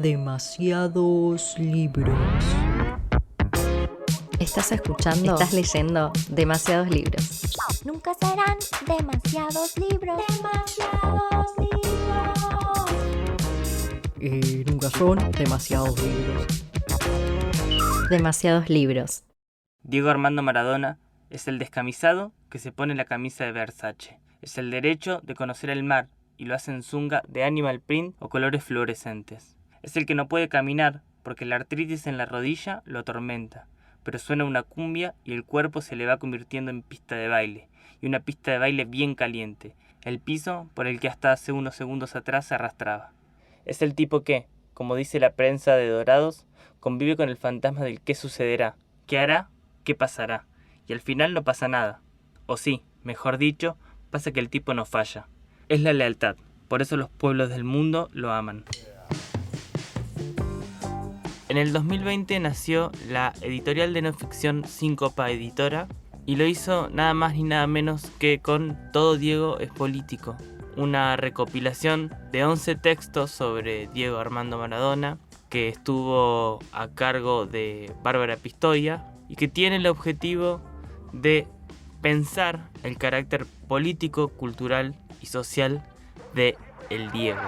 Demasiados libros. Estás escuchando, estás leyendo demasiados libros. Nunca serán demasiados libros. Demasiados libros. Nunca son demasiados libros. Demasiados libros. Diego Armando Maradona es el descamisado que se pone la camisa de Versace. Es el derecho de conocer el mar y lo hace en zunga de animal print o colores fluorescentes. Es el que no puede caminar porque la artritis en la rodilla lo atormenta, pero suena una cumbia y el cuerpo se le va convirtiendo en pista de baile, y una pista de baile bien caliente, el piso por el que hasta hace unos segundos atrás se arrastraba. Es el tipo que, como dice la prensa de Dorados, convive con el fantasma del qué sucederá, qué hará, qué pasará, y al final no pasa nada. O sí, mejor dicho, pasa que el tipo no falla. Es la lealtad, por eso los pueblos del mundo lo aman. En el 2020 nació la editorial de no ficción Síncopa Editora y lo hizo nada más ni nada menos que con Todo Diego es político, una recopilación de 11 textos sobre Diego Armando Maradona que estuvo a cargo de Bárbara Pistoia y que tiene el objetivo de pensar el carácter político, cultural y social de el Diego.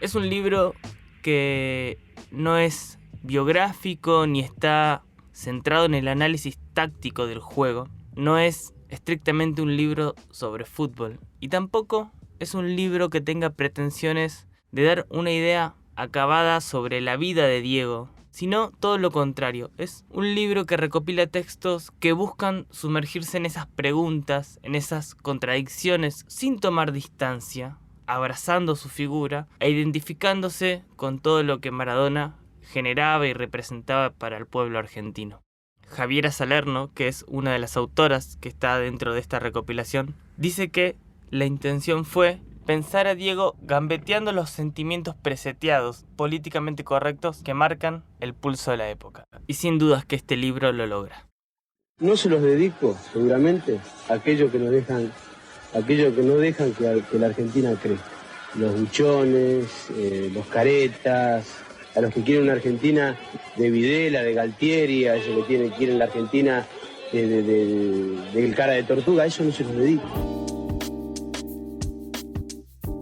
Es un libro que no es biográfico ni está centrado en el análisis táctico del juego. No es estrictamente un libro sobre fútbol y tampoco es un libro que tenga pretensiones de dar una idea acabada sobre la vida de Diego, sino todo lo contrario. Es un libro que recopila textos que buscan sumergirse en esas preguntas, en esas contradicciones sin tomar distancia, abrazando su figura e identificándose con todo lo que Maradona generaba y representaba para el pueblo argentino. Javiera Salerno, que es una de las autoras que está dentro de esta recopilación, dice que la intención fue pensar a Diego gambeteando los sentimientos preseteados, políticamente correctos, que marcan el pulso de la época. Y sin dudas que este libro lo logra. No se los dedico, seguramente, a aquellos que nos dejan, aquellos que no dejan que la Argentina crezca. Los buchones, los caretas, a los que quieren una Argentina de Videla, de Galtieri, a ellos que quieren la Argentina del cara de tortuga, a ellos no se los dedico.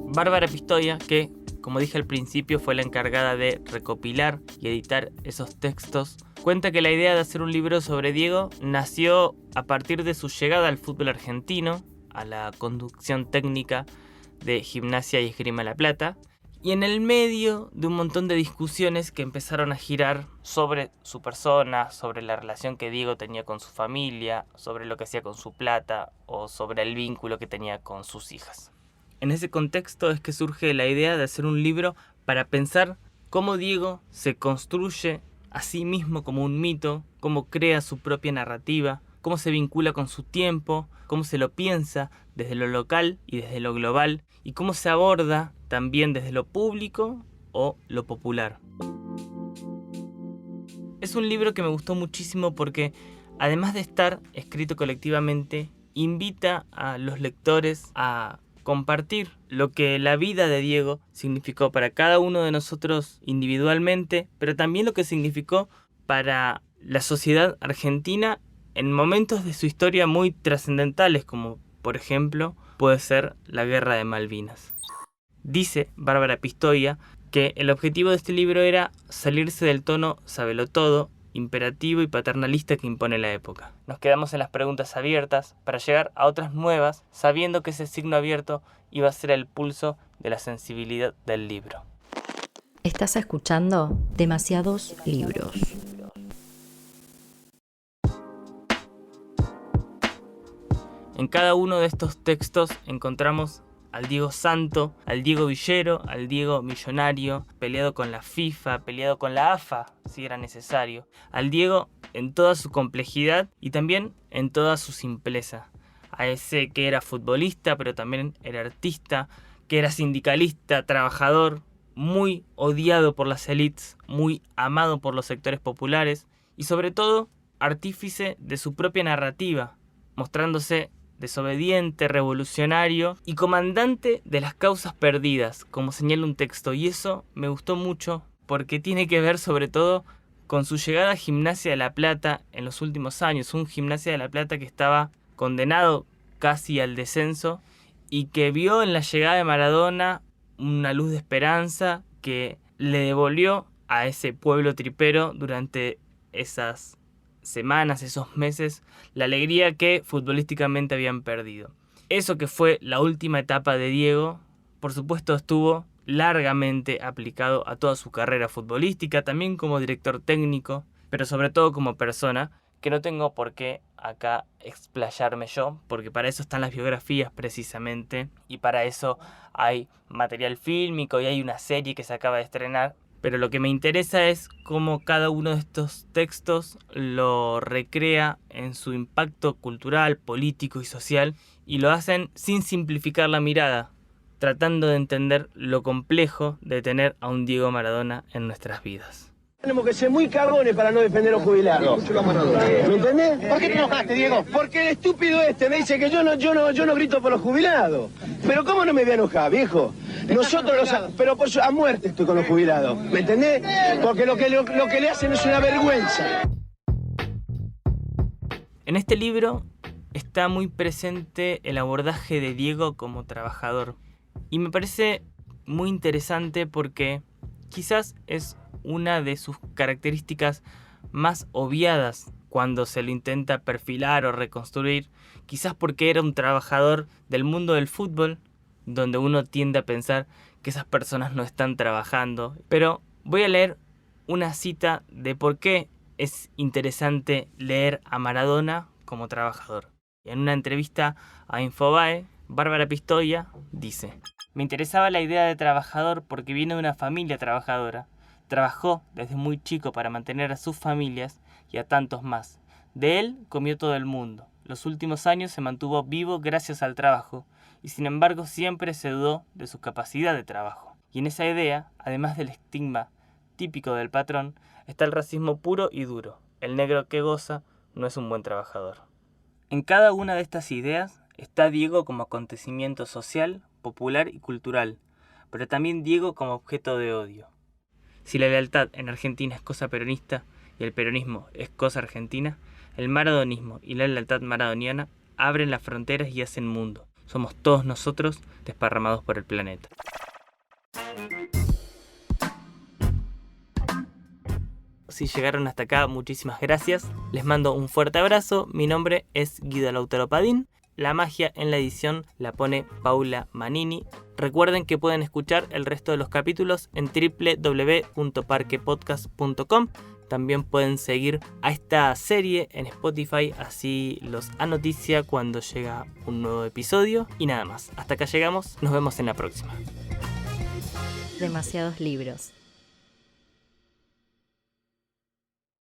Bárbara Pistoia, que, como dije al principio, fue la encargada de recopilar y editar esos textos, cuenta que la idea de hacer un libro sobre Diego nació a partir de su llegada al fútbol argentino, a la conducción técnica de Gimnasia y Esgrima La Plata, y en el medio de un montón de discusiones que empezaron a girar sobre su persona, sobre la relación que Diego tenía con su familia, sobre lo que hacía con su plata o sobre el vínculo que tenía con sus hijas. En ese contexto es que surge la idea de hacer un libro para pensar cómo Diego se construye a sí mismo como un mito, cómo crea su propia narrativa, cómo se vincula con su tiempo, cómo se lo piensa desde lo local y desde lo global, y cómo se aborda también desde lo público o lo popular. Es un libro que me gustó muchísimo porque, además de estar escrito colectivamente, invita a los lectores a compartir lo que la vida de Diego significó para cada uno de nosotros individualmente, pero también lo que significó para la sociedad argentina en momentos de su historia muy trascendentales, como por ejemplo puede ser la Guerra de Malvinas. Dice Bárbara Pistoia que el objetivo de este libro era salirse del tono sabelotodo, imperativo y paternalista que impone la época. Nos quedamos en las preguntas abiertas para llegar a otras nuevas, sabiendo que ese signo abierto iba a ser el pulso de la sensibilidad del libro. Estás escuchando demasiados libros. En cada uno de estos textos encontramos al Diego santo, al Diego villero, al Diego millonario, peleado con la FIFA, peleado con la AFA, si era necesario. Al Diego en toda su complejidad y también en toda su simpleza. A ese que era futbolista, pero también era artista, que era sindicalista, trabajador, muy odiado por las élites, muy amado por los sectores populares y sobre todo artífice de su propia narrativa, mostrándose desobediente, revolucionario y comandante de las causas perdidas, como señala un texto. Y eso me gustó mucho porque tiene que ver sobre todo con su llegada a Gimnasia de La Plata en los últimos años. Un Gimnasia de La Plata que estaba condenado casi al descenso y que vio en la llegada de Maradona una luz de esperanza que le devolvió a ese pueblo tripero durante esas semanas, esos meses, la alegría que futbolísticamente habían perdido. Eso que fue la última etapa de Diego, por supuesto estuvo largamente aplicado a toda su carrera futbolística, también como director técnico, pero sobre todo como persona, que no tengo por qué acá explayarme yo, porque para eso están las biografías precisamente, y para eso hay material fílmico y hay una serie que se acaba de estrenar. Pero lo que me interesa es cómo cada uno de estos textos lo recrea en su impacto cultural, político y social, y lo hacen sin simplificar la mirada, tratando de entender lo complejo de tener a un Diego Maradona en nuestras vidas. Tenemos que ser muy cagones para no defender a los jubilados. ¿Me entendés? ¿Por qué te enojaste, Diego? Porque el estúpido este me dice que yo no grito por los jubilados. Pero ¿cómo no me voy a enojar, viejo? Nosotros pero a muerte estoy con los jubilados. ¿Me entendés? Porque lo que le hacen es una vergüenza. En este libro está muy presente el abordaje de Diego como trabajador. Y me parece muy interesante porque quizás es una de sus características más obviadas cuando se lo intenta perfilar o reconstruir, quizás porque era un trabajador del mundo del fútbol, donde uno tiende a pensar que esas personas no están trabajando. Pero voy a leer una cita de por qué es interesante leer a Maradona como trabajador. En una entrevista a Infobae, Bárbara Pistoia dice: "Me interesaba la idea de trabajador porque viene de una familia trabajadora. Trabajó desde muy chico para mantener a sus familias y a tantos más. De él comió todo el mundo. Los últimos años se mantuvo vivo gracias al trabajo y sin embargo siempre se dudó de su capacidad de trabajo. Y en esa idea, además del estigma típico del patrón, está el racismo puro y duro. El negro que goza no es un buen trabajador". En cada una de estas ideas está Diego como acontecimiento social, popular y cultural, pero también Diego como objeto de odio. Si la lealtad en Argentina es cosa peronista y el peronismo es cosa argentina, el maradonismo y la lealtad maradoniana abren las fronteras y hacen mundo. Somos todos nosotros desparramados por el planeta. Si llegaron hasta acá, muchísimas gracias. Les mando un fuerte abrazo. Mi nombre es Guido Lautaro Padín. La magia en la edición la pone Paula Manini. Recuerden que pueden escuchar el resto de los capítulos en www.parquepodcast.com. También pueden seguir a esta serie en Spotify, así los anoticia cuando llega un nuevo episodio. Y nada más, hasta acá llegamos, nos vemos en la próxima. Demasiados libros.